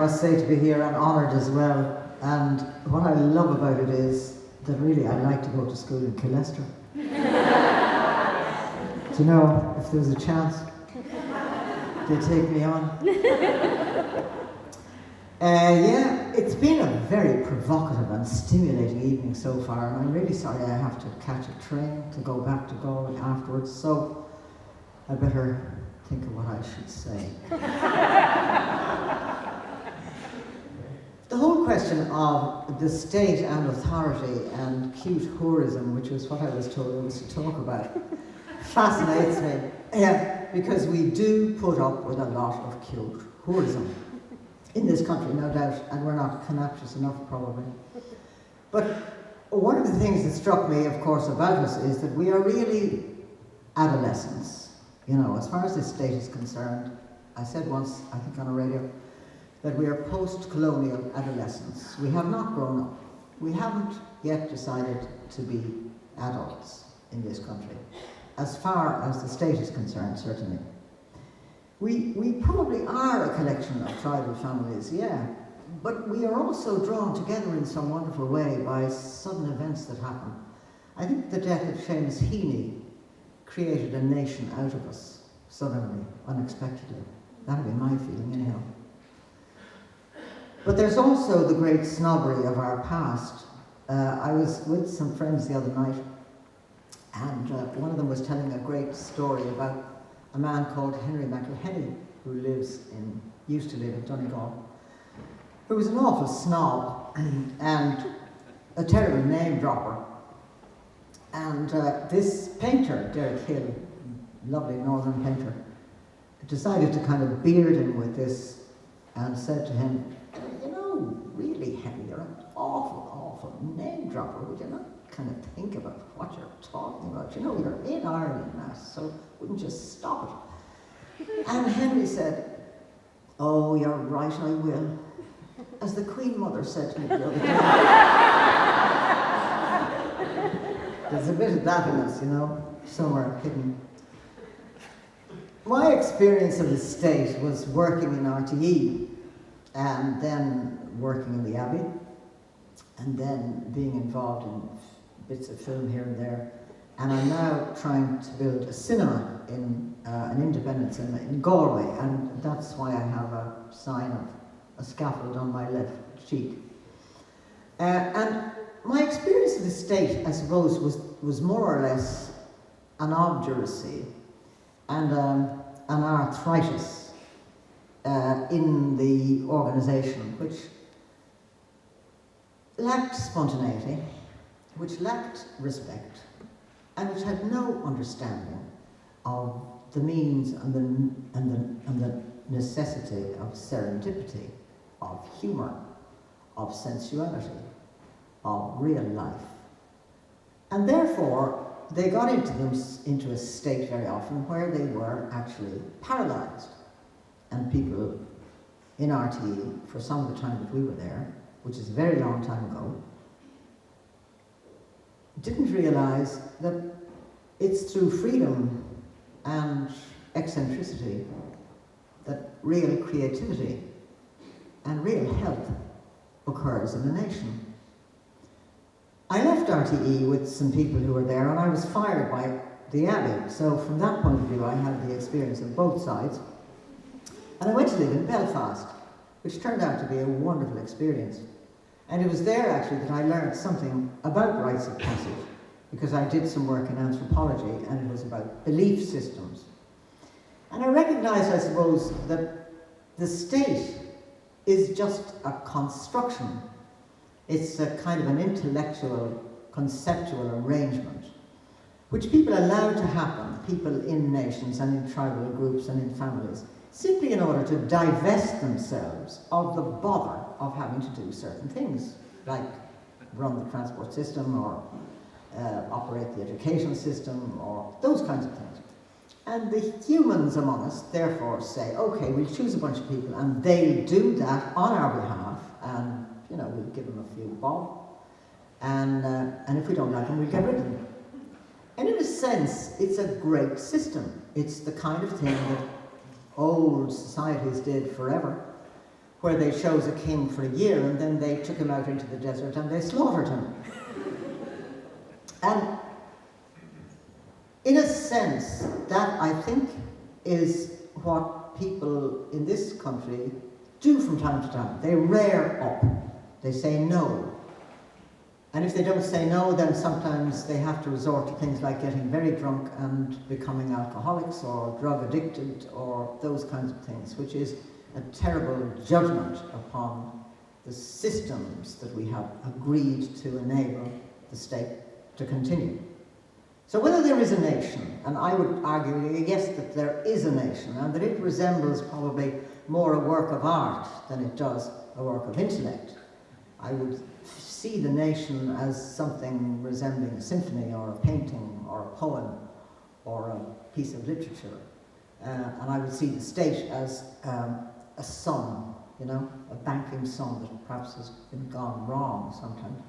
must say, to be here. I'm honoured as well. And what I love about it is that really I like to go to school in Canister. Do you know, if there was a chance, they'd take me on. Yeah, it's been a very provocative and stimulating evening so far, and I'm really sorry I have to catch a train to go back to Galway afterwards, so I better think of what I should say. The whole question of the state and authority and cute tourism, which was what I was told I was to talk about, fascinates me. Yeah, because we do put up with a lot of cute tourism in this country, no doubt, and we're not conspicuous enough, probably. But one of the things that struck me, of course, about us is that we are really adolescents. You know, as far as this state is concerned, I said once, I think on a radio, that we are post-colonial adolescents. We have not grown up. We haven't yet decided to be adults in this country, as far as the state is concerned, certainly. We probably are a collection of tribal families, yeah, but we are also drawn together in some wonderful way by sudden events that happen. I think the death of Seamus Heaney created a nation out of us, suddenly, unexpectedly. That'd be my feeling, anyhow. But there's also the great snobbery of our past. I was with some friends the other night, and one of them was telling a great story about a man called Henry McElhenney, who used to live in Donegal, who was an awful snob and a terrible name dropper. And this painter, Derek Hill, lovely northern painter, decided to kind of beard him with this and said to him, you know, really, Henry, you're an awful name dropper. Would you not kind of think about what you're talking about? You know, you're in Ireland now, so wouldn't you stop it? And Henry said, oh, you're right, I will. As the Queen Mother said to me the other day. There's a bit of that in us, you know, somewhere hidden. My experience of the state was working in RTE, and then working in the Abbey, and then being involved in bits of film here and there. And I'm now trying to build a cinema in an independent cinema in Galway, and that's why I have a sign of a scaffold on my left cheek. And my experience of the state, I suppose, was more or less an obduracy and an arthritis in the organisation, which lacked spontaneity, which lacked respect, and which had no understanding of the means and the necessity of serendipity, of humour, of sensuality, of real life. And therefore, they got into a state very often where they were actually paralysed. And people in RTE, for some of the time that we were there, which is a very long time ago, didn't realise that it's through freedom and eccentricity that real creativity and real health occurs in a nation. I left RTE with some people who were there, and I was fired by the Abbey. So from that point of view, I had the experience of both sides. And I went to live in Belfast, which turned out to be a wonderful experience. And it was there, actually, that I learned something about rites of passage, because I did some work in anthropology, and it was about belief systems. And I recognised, I suppose, that the state is just a construction. It's a kind of an intellectual, conceptual arrangement, which people allow to happen, people in nations and in tribal groups and in families, simply in order to divest themselves of the bother of having to do certain things, like run the transport system or operate the education system or those kinds of things. And the humans among us therefore say, okay, we'll choose a bunch of people and they'll do that on our behalf, and you know, we'll give them a few bob, and if we don't like them, we'll get rid of them. And in a sense, it's a great system. It's the kind of thing that old societies did forever. where they chose a king for a year and then they took him out into the desert and they slaughtered him. And in a sense, that I think is what people in this country do from time to time. They rear up, they say no. And if they don't say no, then sometimes they have to resort to things like getting very drunk and becoming alcoholics or drug addicted or those kinds of things, which is a terrible judgment upon the systems that we have agreed to enable the state to continue. So whether there is a nation, and I would argue, yes, that there is a nation, and that it resembles probably more a work of art than it does a work of intellect. I would see the nation as something resembling a symphony or a painting or a poem or a piece of literature. And I would see the state as a sum, you know, a banking sum that perhaps has been gone wrong sometimes.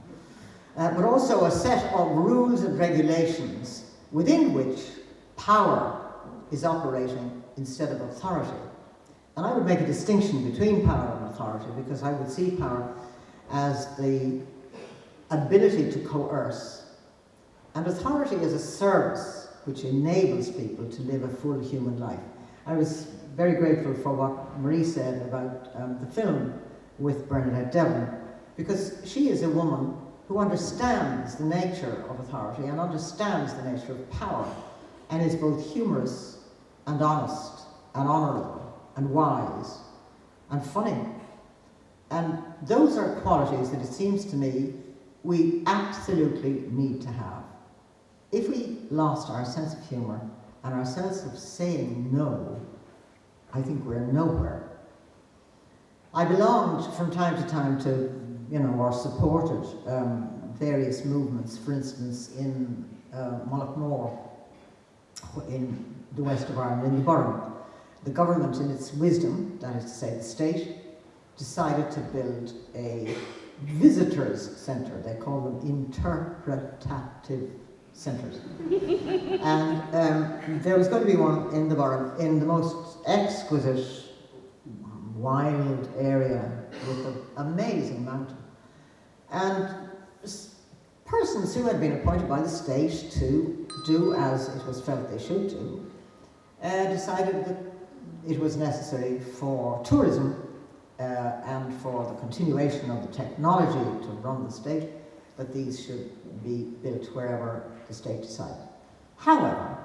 But also a set of rules and regulations within which power is operating instead of authority. And I would make a distinction between power and authority, because I would see power as the ability to coerce, and authority as a service which enables people to live a full human life. I was very grateful for what Marie said about the film with Bernadette Devlin, because she is a woman who understands the nature of authority and understands the nature of power, and is both humorous and honest and honourable and wise and funny. And those are qualities that it seems to me we absolutely need to have. If we lost our sense of humour and our sense of saying no, I think we're nowhere. I belonged from time to time to, or supported various movements, for instance, in Mullaghmore, in the west of Ireland, in the borough. The government, in its wisdom, that is to say the state, decided to build a visitors' centre. They call them interpretative centres. And there was going to be one in the borough, in the most exquisite, wild area with an amazing mountain. And persons who had been appointed by the state to do as it was felt they should do, decided that it was necessary for tourism and for the continuation of the technology to run the state, that these should be built wherever the state decided. However,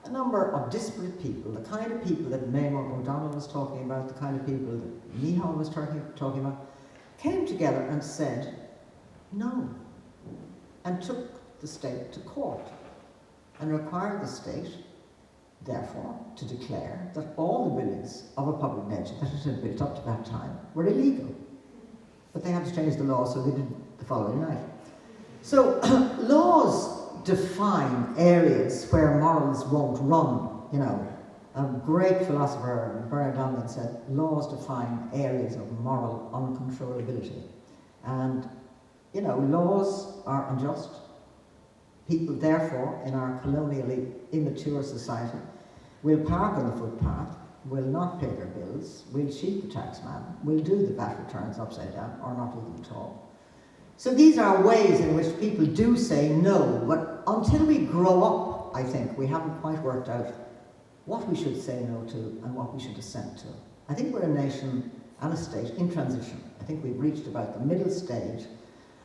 a number of disparate people, the kind of people that Maynard O'Donnell was talking about, the kind of people that Micheál was talking about, came together and said no, and took the state to court and required the state, therefore, to declare that all the buildings of a public nature that it had built up to that time were illegal. But they had to change the law, so they did the following night. So laws define areas where morals won't run, A great philosopher, Bernadette, said, laws define areas of moral uncontrollability. And, laws are unjust. People, therefore, in our colonially immature society, will park on the footpath, will not pay their bills, will cheat the taxman, will do the VAT returns upside down, or not do them at all. So these are ways in which people do say no, but until we grow up, I think, we haven't quite worked out what we should say no to and what we should assent to. I think we're a nation and a state in transition. I think we've reached about the middle stage.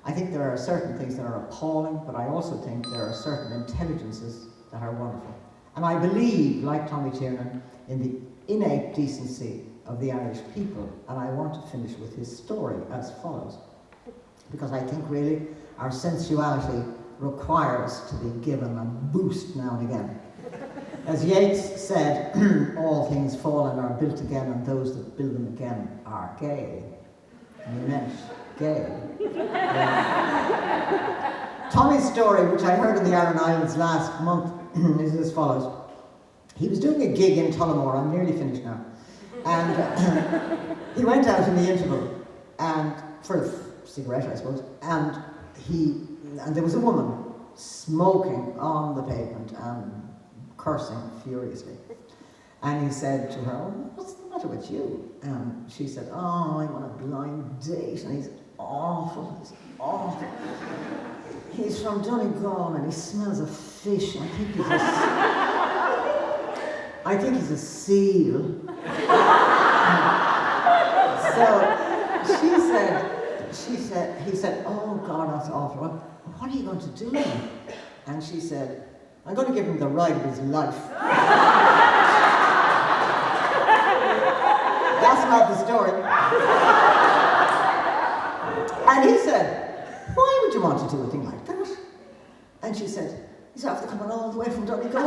I think there are certain things that are appalling, but I also think there are certain intelligences that are wonderful. And I believe, like Tommy Tiernan, in the innate decency of the Irish people, and I want to finish with his story as follows. Because I think really our sensuality requires to be given a boost now and again. As Yeats said, all things fall and are built again, and those that build them again are gay. And he meant gay. Tommy's story, which I heard in the Aran Islands last month, is as follows. He was doing a gig in Tullamore, I'm nearly finished now, and he went out in the interval, and for a cigarette, I suppose, and there was a woman smoking on the pavement and cursing furiously. And he said to her, "Oh, what's the matter with you?" And she said, "Oh, I'm on a blind date, and he's awful, he's awful. He's from Donegal, and he smells of fish. I think he's a seal." So he said, "Oh God, that's awful. What are you going to do?" And she said, "I'm going to give him the ride of his life." That's not the story. And he said, "Why would you want to do a thing like that?" And she said, "He's after coming all the way from Donegal."